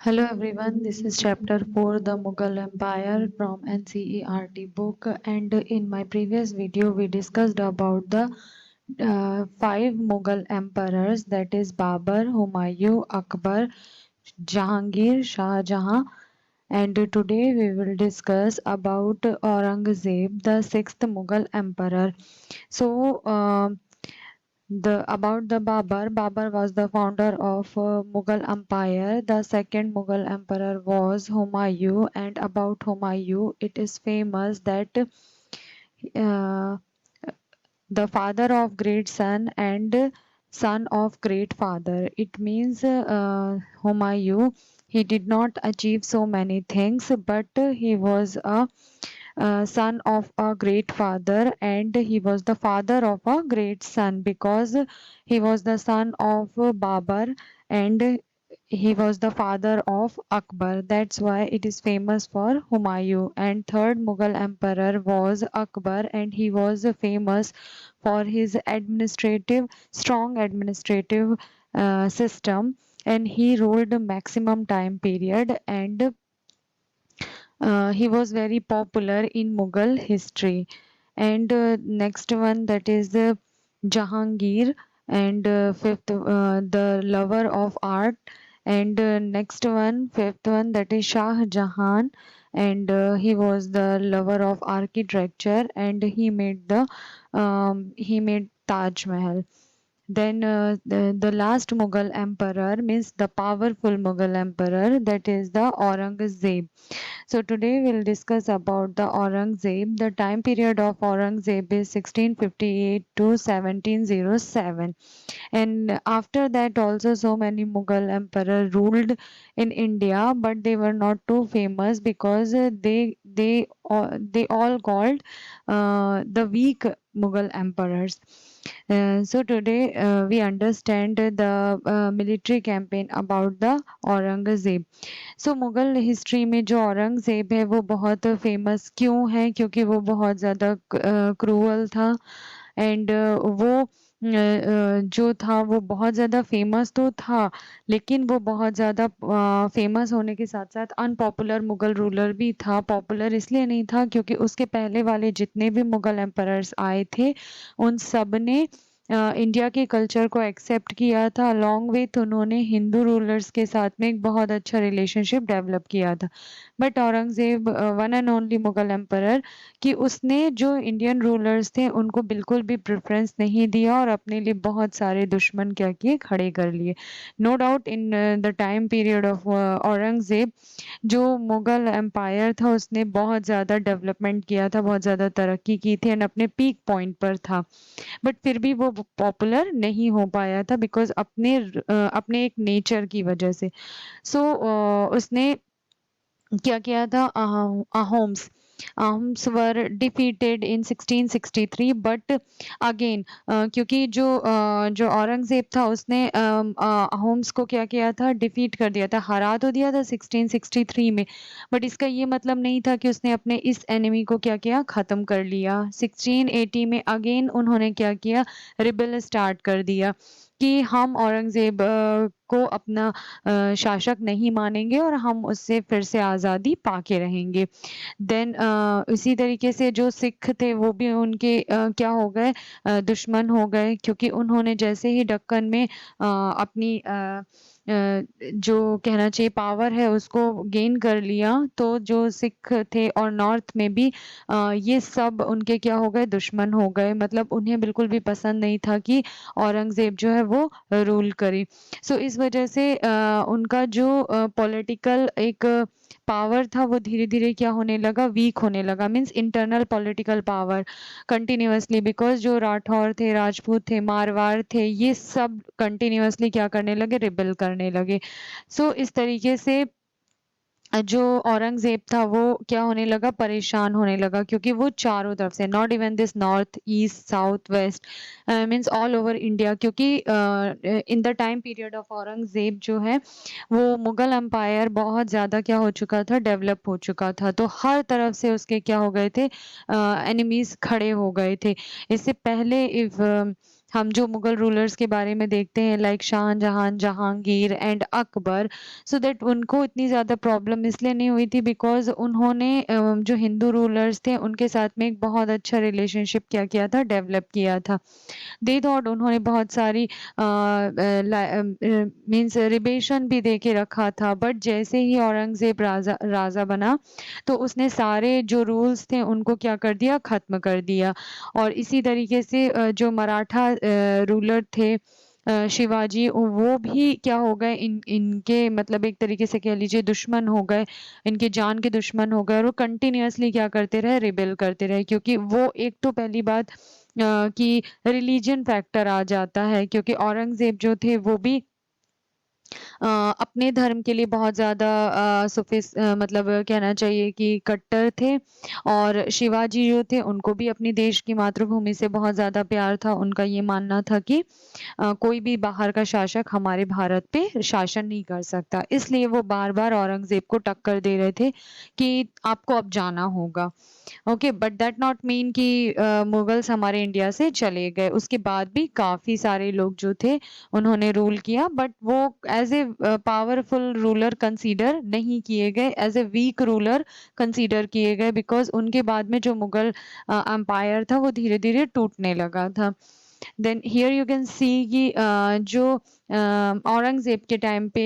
Hello everyone, this is chapter 4, The Mughal Empire from NCERT book, and in my previous video we discussed about the five Mughal emperors, that is Babur, Humayun, Akbar, Jahangir, Shah Jahan, and today we will discuss about Aurangzeb, the sixth Mughal emperor. So the about the Babur was the founder of Mughal Empire. The second Mughal emperor was Humayun, and about Humayun, it is famous that uh, the father of great son and son of great father. It means Humayun, he did not achieve so many things, but he was a son of a great father, and he was the father of a great son because he was the son of Babur, and he was the father of Akbar. That's why it is famous for Humayun. And third Mughal emperor was Akbar, and he was famous for his strong administrative system, and he ruled a maximum time period, and he was very popular in Mughal history. And next one, that is Jahangir, and fifth, the lover of art. And next one, fifth one, that is Shah Jahan, and he was the lover of architecture, and he made Taj Mahal. Then the last Mughal emperor means the powerful Mughal emperor, that is the Aurangzeb. So today we'll discuss about the Aurangzeb. The time period of Aurangzeb is 1658 to 1707. And after that also so many Mughal emperor ruled in India, but they were not too famous because they all called the weak Mughal emperors. So today we understand the military campaign about the Aurangzeb. So Mughal history में जो औरंगज़ेब है वो बहुत famous क्यों है? क्योंकि वो बहुत ज़्यादा क्रूअल था, एंड वो जो था वो बहुत ज़्यादा फेमस तो था, लेकिन वो बहुत ज़्यादा फेमस होने के साथ-साथ अनपॉपुलर मुगल रूलर भी था। पॉपुलर इसलिए नहीं था क्योंकि उसके पहले वाले जितने भी मुगल एम्परर्स आए थे, उन सब ने इंडिया के कल्चर को एक्सेप्ट किया था, अलोंग विथ उन्होंने हिंदू रूलर्स के साथ में एक बहुत अच्छा रिलेशनशिप डेवलप किया था। But Aurangzeb one and only Mughal emperor कि उसने जो इंडियन रूलर्स थे उनको बिल्कुल भी प्रेफ़रेंस नहीं दिया और अपने लिए बहुत सारे दुश्मन क्या किए, खड़े कर लिए। No doubt in the time period of Aurangzeb जो मुगल एम्पायर था उसने बहुत ज़्यादा डेवलपमेंट किया था, बहुत ज़्यादा तरक्की की थी एंड अपने पीक पॉइंट पर था। बट फिर भी वो पॉपुलर नहीं हो पाया था बिकॉज़ अपने एक नेचर की वजह से। सो उसने क्या किया था? Ahoms were defeated in 1663, but again क्योंकि जो औरंगज़ेब था उसने अहोम्स को क्या किया था? डिफीट कर दिया था, हरा तो दिया था 1663 में, बट इसका ये मतलब नहीं था कि उसने अपने इस एनिमी को क्या किया? ख़त्म कर लिया। 1680 में अगेन उन्होंने क्या किया? रिबेल स्टार्ट कर दिया कि हम औरंगज़ेब को अपना शासक नहीं मानेंगे और हम उससे फिर से आज़ादी पाके रहेंगे। देन इसी तरीके से जो सिख थे वो भी उनके क्या हो गए? दुश्मन हो गए क्योंकि उन्होंने जैसे ही दक्कन में अपनी जो कहना चाहिए पावर है उसको गेन कर लिया, तो जो सिख थे और नॉर्थ में भी ये सब उनके क्या हो गए? दुश्मन हो गए। मतलब उन्हें बिल्कुल भी पसंद नहीं था कि औरंगज़ेब जो है वो रूल करे। सो इस वजह से उनका जो पॉलिटिकल एक पावर था वो धीरे-धीरे क्या होने लगा? वीक होने लगा, means internal political power continuously, because जो राठौर थे, राजपूत थे, मारवाड़ थे, ये सब कंटिन्यूअसली क्या करने लगे? रिबेल करने लगे। सो इस तरीके से जो औरंगज़ेब था वो क्या होने लगा? परेशान होने लगा क्योंकि वो चारों तरफ से not even this north, east, south, west means all over India, क्योंकि in the time period of Aurangzeb जो है वो मुगल एम्पायर बहुत ज़्यादा क्या हो चुका था? डेवलप हो चुका था। तो हर तरफ से उसके क्या हो गए थे? एनिमीज़ खड़े हो गए थे। इससे पहले इफ हम जो मुगल रूलर्स के बारे में देखते हैं like Shahjahan, Jahangir and Akbar, so that उनको इतनी ज़्यादा प्रॉब्लम इसलिए नहीं हुई थी बिकॉज़ उन्होंने जो हिंदू रूलर्स थे उनके साथ में एक बहुत अच्छा रिलेशनशिप क्या किया था, डेवलप किया था। दे थॉट उन्होंने बहुत सारी मीन्स रिबेशन भी दे के रखा था, बट जैसे ही औरंगज़ेब राजा राजा बना तो उसने सारे जो रूल्स थे उनको क्या कर दिया, ख़त्म कर दिया। और इसी तरीके से जो मराठा रूलर थे शिवाजी, वो भी क्या हो गए, इनके मतलब एक तरीके से कह लीजिए दुश्मन हो गए, इनकी जान के दुश्मन हो गए और वो कंटिन्यूअसली क्या करते रहे, रिबेल करते रहे। क्योंकि वो एक तो पहली बात कि रिलीजन फैक्टर आ जाता है, क्योंकि औरंगज़ेब जो थे वो भी अपने धर्म के लिए बहुत ज़्यादा मतलब कहना चाहिए कि कट्टर थे। और शिवाजी जो थे उनको भी अपनी देश की मातृभूमि से बहुत ज़्यादा प्यार था। उनका ये मानना था कि कोई भी बाहर का शासक हमारे भारत पे शासन नहीं कर सकता। इसलिए वो बार-बार औरंगज़ेब को टक्कर दे रहे थे कि आपको अब जाना होगा। Okay, but that not mean कि मुगल्स हमारे इंडिया से चले गए। उसके बाद भी काफ़ी सारे लोग जो थे उन्होंने रूल किया, बट वो as a powerful ruler consider नहीं किए गए, as a weak ruler consider किए गए बिकॉज़ उनके बाद में जो मुगल एम्पायर था वो धीरे-धीरे टूटने लगा था। Then here you can see कि जो औरंगज़ेब के टाइम पे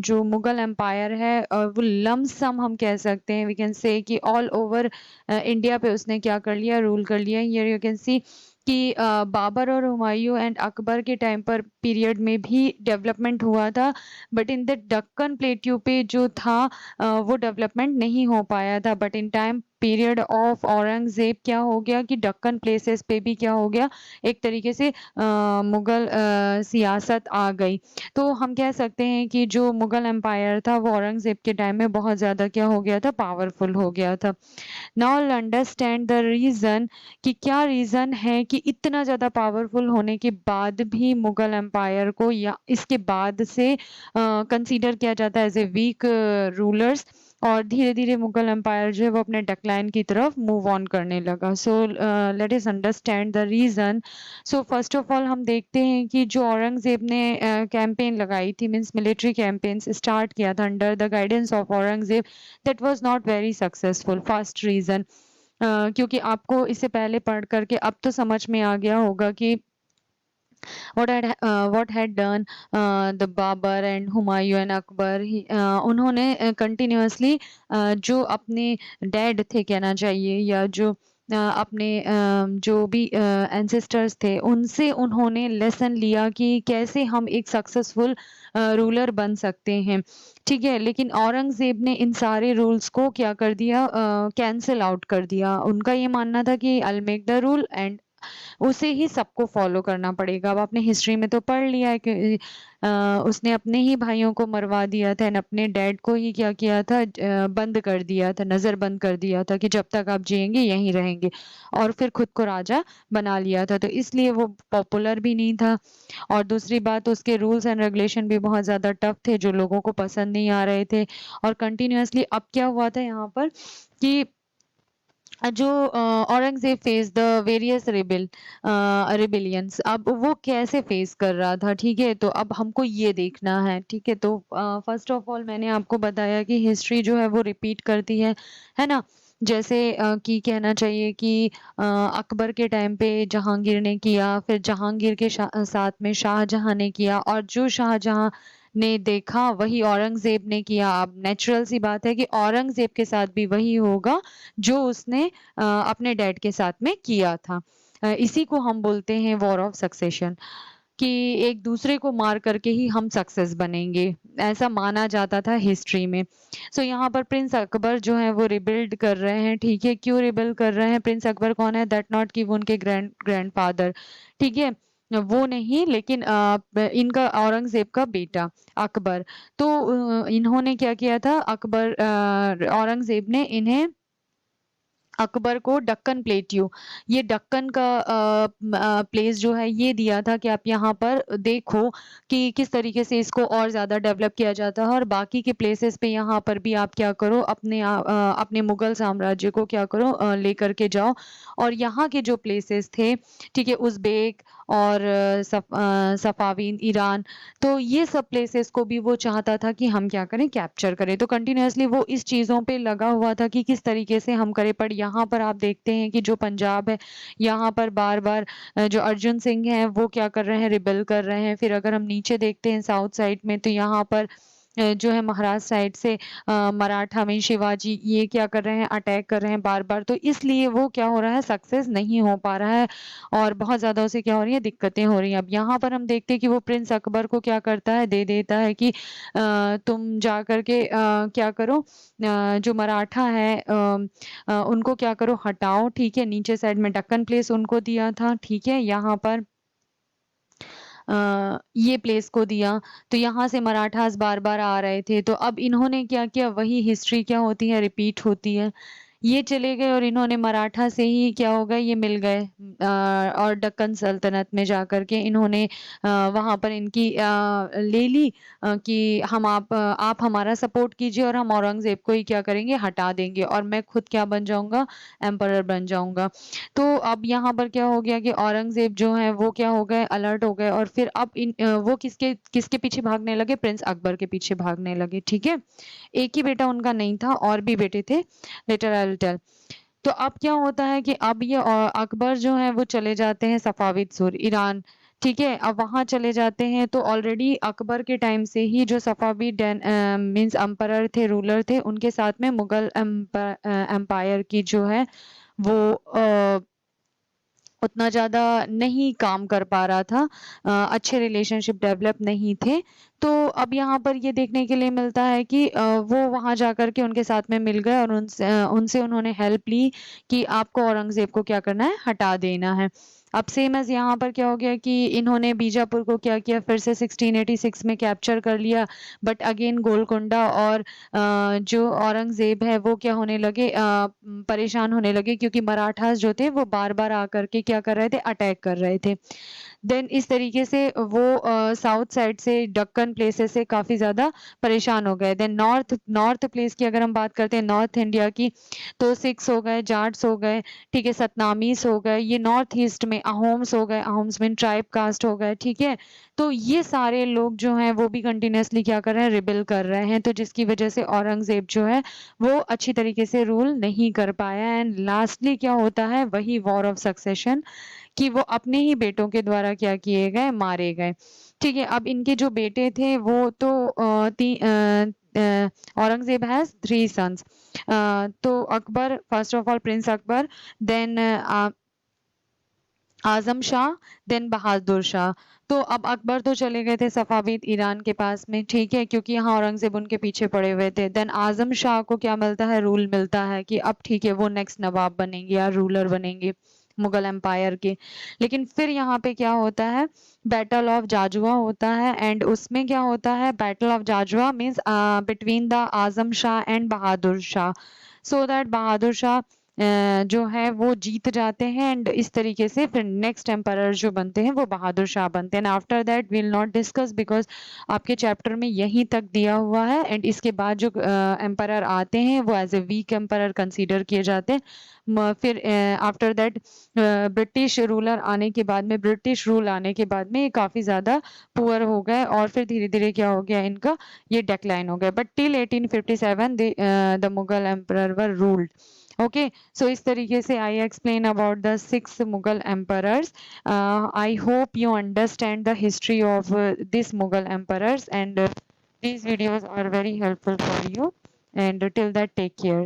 जो मुगल एम्पायर है वो लमसम हम कह सकते हैं, वी कैन से कि ऑल ओवर इंडिया पे उसने क्या कर लिया, रूल कर लिया। हियर यू कैन सी कि बाबर और हुमायूं एंड अकबर के टाइम पर पीरियड में भी डेवलपमेंट हुआ था, but in the Deccan plateau पे जो था वो डेवलपमेंट नहीं हो पाया था। But in time period of Aurangzeb क्या हो गया कि दक्कन प्लेसेस पे भी क्या हो गया, एक तरीके से मुगल सियासत आ गई। तो हम कह सकते हैं कि जो मुगल एम्पायर था वो औरंगज़ेब के टाइम में बहुत ज़्यादा क्या हो गया था, पावरफुल हो गया था। Now will understand the reason कि क्या रीज़न है कि इतना ज़्यादा पावरफुल होने के बाद भी मुगल एम्पायर को या इसके बाद से कंसीडर किया जाता है एज़ ए वीक रूलर्स, और धीरे-धीरे मुगल एम्पायर जो है वो अपने डिक्लाइन की तरफ मूव ऑन करने लगा। So let us understand the reason. So first of all हम देखते हैं कि जो औरंगज़ेब ने कैंपेन लगाई थी, मीन्स मिलिट्री कैंपेन्स स्टार्ट किया था under the guidance of Aurangzeb, that was not very successful. First reason क्योंकि आपको इससे पहले पढ़ कर के अब तो समझ में आ गया होगा कि what had done the Babar and Humayun and Akbar, उन्होंने कंटिन्यूअसली जो अपने डैड थे कहना चाहिए, या जो अपने जो भी एंसेस्टर्स थे उनसे उन्होंने लेसन लिया कि कैसे हम एक सक्सेसफुल रूलर बन सकते हैं। ठीक है, लेकिन औरंगज़ेब ने इन सारे रूल्स को क्या कर दिया, कैंसल आउट कर दिया। उनका ये मानना था कि I will make the rule and उसे ही सबको फॉलो करना पड़ेगा। अब आपने हिस्ट्री में तो पढ़ लिया है कि उसने अपने ही भाइयों को मरवा दिया था एंड अपने डैड को ही क्या किया था, बंद कर दिया था, नज़रबंद कर दिया था कि जब तक आप जिएँगे यहीं रहेंगे, और फिर खुद को राजा बना लिया था। तो इसलिए वो पॉपुलर भी नहीं था, और दूसरी बात उसके रूल्स एंड रेगुलेशन भी बहुत ज़्यादा टफ थे जो लोगों को पसंद नहीं आ रहे थे। और कंटिन्यूअसली अब क्या हुआ था यहाँ पर कि जो Aurangzeb face the various rebellions, अब वो कैसे फेस कर रहा था, ठीक है? तो अब हमको ये देखना है, ठीक है? तो फर्स्ट ऑफ ऑल मैंने आपको बताया कि हिस्ट्री जो है वो रिपीट करती है ना? जैसे कि कहना चाहिए कि अकबर के टाइम पे जहांगीर ने किया, फिर जहांगीर के साथ में शाहजहां ने किया, और जो शाहजहां ने देखा वही औरंगज़ेब ने किया। अब नेचुरल सी बात है कि औरंगज़ेब के साथ भी वही होगा जो उसने अपने डैड के साथ में किया था। इसी को हम बोलते हैं वॉर ऑफ सक्सेशन, कि एक दूसरे को मार करके ही हम सक्सेस बनेंगे, ऐसा माना जाता था हिस्ट्री में। सो यहाँ पर प्रिंस अकबर जो है वो रिबिल्ड कर रहे हैं, ठीक है? क्यों रिबिल्ड कर रहे हैं? प्रिंस अकबर कौन है? दैट नॉट कि वो उनके ग्रैंडफादर, ठीक है? वो नहीं, लेकिन इनका औरंगज़ेब का बेटा अकबर। तो इन्होंने क्या किया था, औरंगज़ेब ने इन्हें, अकबर को दक्कन प्लेट्यू, ये दक्कन का प्लेस जो है ये दिया था कि आप यहाँ पर देखो कि किस तरीके से इसको और ज़्यादा डेवलप किया जाता है, और बाकी के प्लेसेस पे यहाँ पर भी आप क्या करो, अपने मुगल साम्राज्य को क्या करो, लेकर के जाओ। और यहाँ के जो प्लेसेस थे, ठीक है, उज़्बेक और सफावीन, ईरान। तो ये सब प्लेसेस को भी वो चाहता था कि हम क्या करें, कैप्चर करें। तो कंटिन्यूअसली वो इस चीज़ों पे लगा हुआ था कि किस तरीके से हम करें। पर यहाँ पर आप देखते हैं कि जो पंजाब है, यहाँ पर बार-बार जो अर्जुन सिंह हैं वो क्या कर रहे हैं, रिबेल कर रहे हैं। फिर अगर हम नीचे देखते हैं साउथ साइड में, तो यहाँ पर जो है महाराष्ट्र साइड से मराठा में शिवाजी ये क्या कर रहे हैं, अटैक कर रहे हैं बार-बार। तो इसलिए वो क्या हो रहा है, सक्सेस नहीं हो पा रहा है और बहुत ज़्यादा उसे क्या हो रही है, दिक्कतें हो रही हैं। अब यहाँ पर हम देखते हैं कि वो प्रिंस अकबर को क्या करता है, दे देता है कि तुम जा कर के क्या करो, जो मराठा है उनको क्या करो, हटाओ, ठीक है। नीचे साइड में दक्कन प्लेस उनको दिया था, ठीक है। यहाँ पर ये प्लेस को दिया, तो यहाँ से मराठास बार-बार आ रहे थे। तो अब इन्होंने क्या किया, वही हिस्ट्री क्या होती है, रिपीट होती है। ये चले गए और इन्होंने मराठा से ही क्या हो गए, ये मिल गए और दक्कन सल्तनत में जाकर के इन्होंने वहाँ पर इनकी ले ली कि आप हमारा सपोर्ट कीजिए और हम औरंगज़ेब को ही क्या करेंगे, हटा देंगे और मैं खुद क्या बन जाऊँगा, एम्परर बन जाऊँगा। तो अब यहाँ पर क्या हो गया कि औरंगज़ेब जो हैं वो क्या हो गए, अलर्ट हो गए और फिर अब वो किसके किसके पीछे भागने लगे, प्रिंस अकबर के पीछे भागने लगे, ठीक है। एक ही बेटा उनका नहीं था, और भी बेटे थे, लेटर आई विल टेल। तो अब क्या होता है कि अब ये अकबर जो है वो चले जाते हैं सफ़ाविद सुर, ईरान, ठीक है। अब वहाँ चले जाते हैं तो ऑलरेडी अकबर के टाइम से ही जो सफ़ाविद मीन्स एम्परर थे, रूलर थे, उनके साथ में मुगल एम्पायर की जो है वो उतना ज़्यादा नहीं काम कर पा रहा था। अच्छे रिलेशनशिप डेवलप नहीं थे। तो अब यहाँ पर ये देखने के लिए मिलता है कि वो वहाँ जाकर के उनके साथ में मिल गए और उनसे उन्होंने हेल्प ली कि आपको औरंगज़ेब को क्या करना है, हटा देना है। अब सेम एज़ यहाँ पर क्या हो गया कि इन्होंने बीजापुर को क्या किया, फिर से 1686 में कैप्चर कर लिया। बट अगेन गोलकोंडा और जो औरंगज़ेब है वो क्या होने लगे, परेशान होने लगे क्योंकि मराठास जो थे वो बार-बार आकर के क्या कर रहे थे, अटैक कर रहे थे। देन इस तरीके से वो साउथ साइड से दक्कन प्लेसेस से काफ़ी ज़्यादा परेशान हो गए। देन नॉर्थ नॉर्थ प्लेस की अगर हम बात करते हैं नॉर्थ इंडिया की, तो सिख्स हो गए, जाट्स हो गए, ठीक है, सतनामीज़ हो गए, ये नॉर्थ ईस्ट में अहोम्स हो गए, अहोम्स मीन ट्राइब कास्ट हो गए, ठीक है। तो ये सारे लोग जो हैं वो भी कंटिन्यूअसली क्या कर रहे हैं, रिबेल कर रहे हैं। तो जिसकी वजह से औरंगज़ेब जो है वो अच्छी तरीके से रूल नहीं कर पाया एंड लास्टली क्या होता है, वही वॉर ऑफ सक्सेशन कि वो अपने ही बेटों के द्वारा क्या किए गए, मारे गए। ठीक है, अब इनके जो बेटे थे वो तो औरंगज़ेब हैज़ 3 सन्स। तो Akbar, first of all prince Akbar, then Azam Shah, then Bahadur Shah. तो अब अकबर तो चले गए थे सफ़ाविद ईरान के पास में, ठीक है, क्योंकि यहाँ औरंगज़ेब उनके पीछे पड़े हुए थे। देन आज़म शाह को क्या मिलता है, रूल मिलता है कि अब ठीक है वो नेक्स्ट नवाब बनेंगे या रूलर बनेंगे मुगल एम्पायर के। लेकिन फिर यहाँ पे क्या होता है, बैटल ऑफ जाजुआ होता है एंड उसमें क्या होता है, battle of Jajau means between the Azam Shah and Bahadur Shah. So that Bahadur Shah जो है वो जीत जाते हैं एंड इस तरीके से फिर नेक्स्ट एम्परर जो बनते हैं वो बहादुर शाह बनते हैं। After that will not discuss because आपके चैप्टर में यहीं तक दिया हुआ है एंड इसके बाद जो एम्परर आते हैं वो as a weak emperor consider किए जाते हैं। फिर आफ्टर दैट ब्रिटिश रूलर आने के बाद में, ब्रिटिश रूल आने के बाद में ये काफ़ी ज़्यादा पुअर हो गए और फिर धीरे-धीरे क्या हो गया इनका, ये डिक्लाइन हो गया। But till 1857 the Mughal emperor were ruled. Okay, so इस तरीके से I explain about the 6 Mughal emperors. I hope you understand the history of these Mughal emperors and these videos are very helpful for you and till that take care.